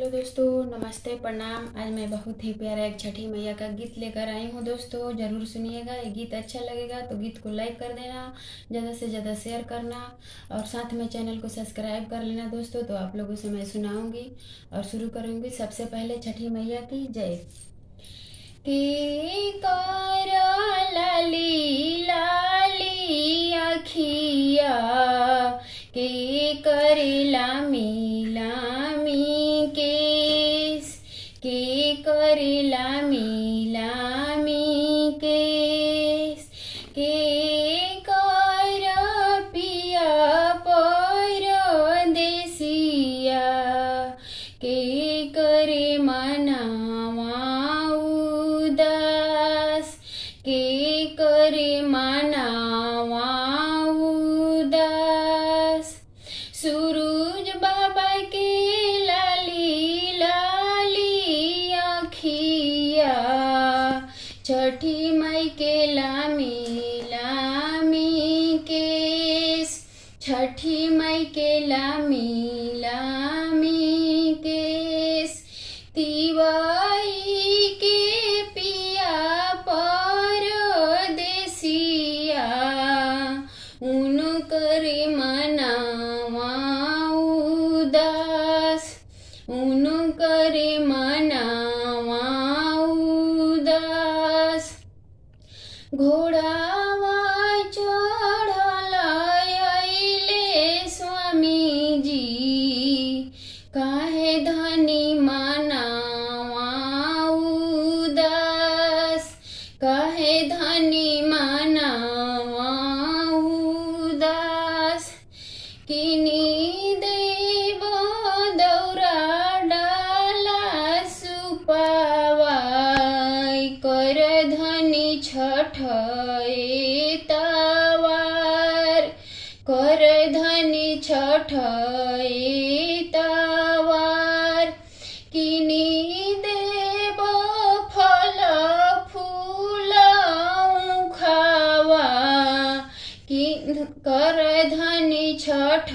Hello दोस्तों, नमस्ते, प्रणाम। आज मैं बहुत ही प्यारा एक छठी मैया का गीत लेकर आई हूँ। दोस्तों ज़रूर सुनिएगा। ये गीत अच्छा लगेगा तो गीत को लाइक कर देना, ज़्यादा से ज़्यादा शेयर करना और साथ में चैनल को सब्सक्राइब कर लेना दोस्तों। तो आप लोगों से मैं सुनाऊंगी और शुरू करूंगी। सबसे पहले छठी मैया की जय। के कर लाली लाली अखिया, के कर लामी लामी केस, के कर लामी लामी केस, के कर पिया परदेसिया, के करे मनावा उदास, के करे मनावा उदास। सूरज बाबा के लाली लाली आँखिया, छठी मई के लामी लामी केस, छठी मई के लामी लामी केस। तिवाई के पिया परदेसिया, उनकर मनावा उदास, उनकर मनावा उदास। घोड़ावा चढ़ल अइले स्वामी जी, काहे धनी मनावा उदास, काहे धनी मनावा उदास। किनी देव दौरा डाला सुपावाई, कर धनी छठ तवार, कर धनी छठ तवार। किनी देव फल फूल खावा, कर धनी छठ